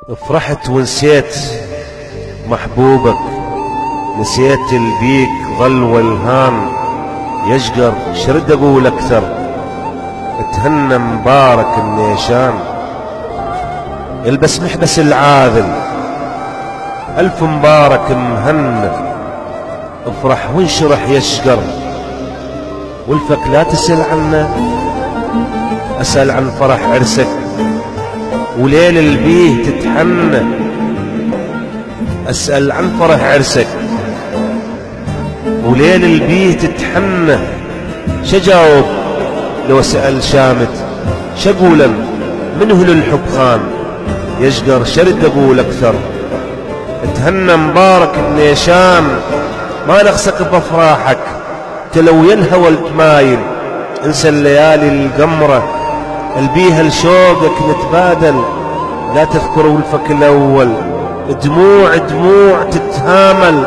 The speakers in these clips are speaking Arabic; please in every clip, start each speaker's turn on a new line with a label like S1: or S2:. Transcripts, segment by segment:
S1: فرحت ونسيت محبوبك، نسيت البيك ظل والهان يشقر، شرد اقول اكثر اتهنى مبارك النيشان. البس محبس العاذل الف مبارك مهنى، افرح وانشرح يشقر، والفك لا تسأل عنه، اسأل عن فرح عرسك وليل البيه تتحنى. اسأل عن فرح عرسك وليل البيه تتحنى، شجاوب لو سأل شامت، شقولا منه للحب خان يشقر، شرد اقول اكثر اتهنى مبارك النيشان. ما نغسك بافراحك تلو ينهوى التمايل، انسى الليالي القمرة البيها لشوقك نتبادل، لا تذكر ولفك الاول دموع دموع تتهامل،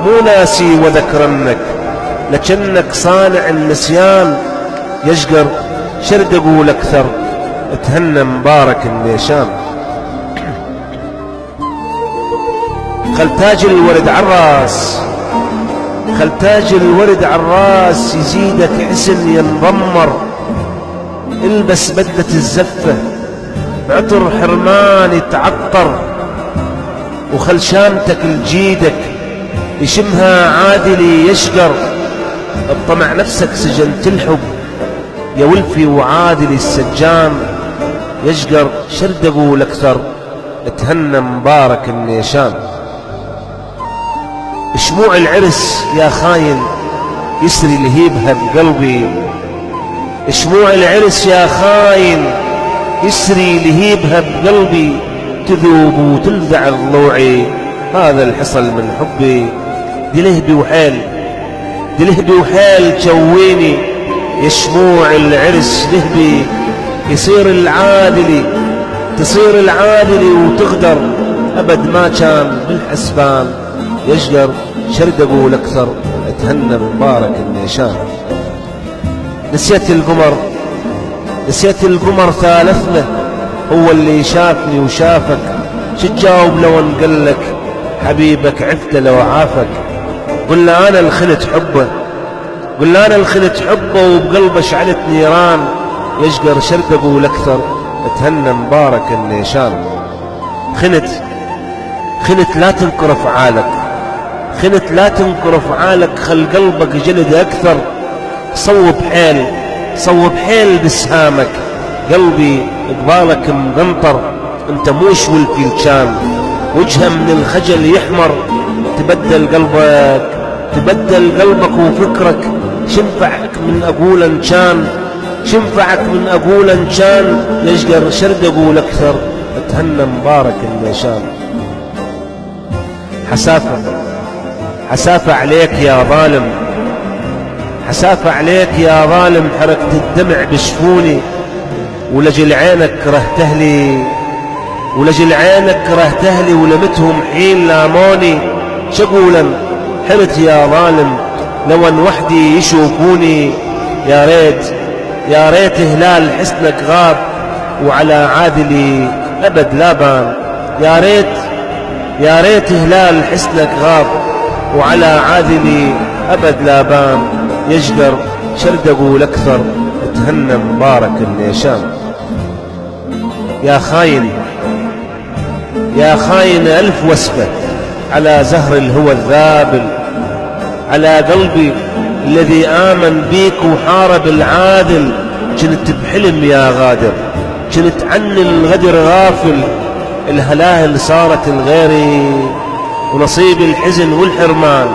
S1: مو ناسي وذكرنك لكنك صانع النسيان يشقر، شرد اقول اكثر اتهنى مبارك النيشان. خل تاج الورد عالراس، خل تاج الورد عالراس يزيدك حسن ينضمر، البس بدلة الزفة بعطر حرمان يتعطر، وخل شامتك لجيدك يشمها عادلي يشقر، اطمع نفسك سجنت الحب يا ولفي وعادلي السجان يشقر، شرد اقول اكثر اتهنى مبارك النيشان. شموع العرس يا خاين يسري لهيبها بقلبي، شموع العرس يا خاين يسري لهيبها بقلبي، تذوب وتلذع ضلوعي هذا الحصل من حبي، دي لهبي وحيل دي لهبي وحيل جويني، يا شموع العرس لهبي يصير العادلي، تصير العادلي وتغدر، أبد ما كان بالحسبان يشقر، شرد اقول اكثر اتهنى مبارك النيشان. نسيت القمر نسيت القمر ثالثنا، هو اللي شافني وشافك، شتجاوب لو انقلك حبيبك عفته لو عافك، قل له انا الخلت حبه، قل له انا الخلت حبه وبقلبه شعلت نيران يشقر، شرد اقول اكثر اتهنى مبارك النيشان. خنت لا تنكر افعالك، خنت لا تنكر افعالك، خل قلبك جلد اكثر، صوب حيل صوب حيل بسهامك، قلبي قبالك مقنطر، انت موش والفيلشان، وجهه من الخجل يحمر، تبدل قلبك وفكرك، شنفعك من اقول ان كان، شنفعك من اقول ان كان يشقر، شرد اقول اكثر اتهنى مبارك النيشان. حسافة عليك يا ظالم، حسافة عليك يا ظالم، حركت الدمع بشفوني، ولجل عينك كرهته لي، ولجل عينك كرهته لي، ولمتهم حين لاموني، شقولا حرت يا ظالم لو ان وحدي يشوفوني، يا ريت هلال حسنك غاب وعلى عادلي ابد لا بان، يا ريت هلال حسنك غاب وعلى عادلي ابد لا بان يشقر، شرد اقول اكثر اتهنى مبارك النيشان. يا خاين الف وسفة على زهر الهوى الذابل، على قلبي الذي آمن بيك وحارب العادل، كنت بحلم يا غادر، كنت عن الغدر غافل، الهلاهل صارت الغيري ونصيب الحزن والحرمان،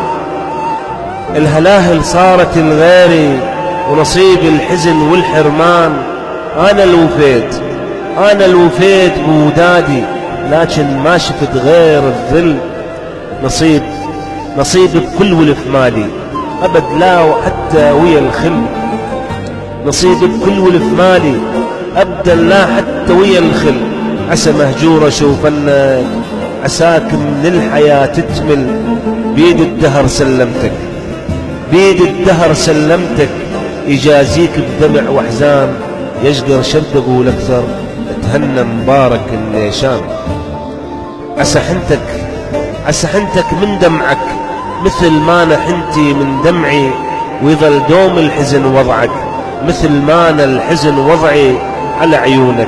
S1: الهلاهل صارت الغيري ونصيب الحزن والحرمان، أنا الوفيت بودادي، لكن ما شفت غير الذل، نصيب بكل ولف مالي أبد لا وحتى ويا الخل، نصيب بكل ولف مالي أبدا لا حتى ويا الخل، عسى مهجورة شوفنك، عساك من الحياة تتمل، بيد الدهر سلمتك، بيد الدهر سلمتك، يجازيك بدمع واحزان، يشقر شرد اقول اكثر اتهنى مبارك النيشان. عسى حنتك من دمعك مثل ما نحنتي من دمعي، ويظل دوم الحزن وضعك مثل ما أنا الحزن وضعي على عيونك.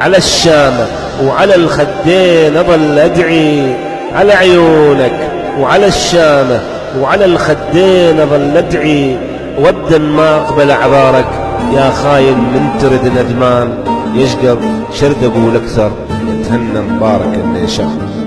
S1: على الشامة وعلى الخدين أظل أدعي، على عيونك وعلى الشامة وعلى الخدين أظل أدعي، ودا ما أقبل أعذارك يا خاين من ترد ندمان، يشقب شرد أقول أكثر تهنى مبارك اللي شاف.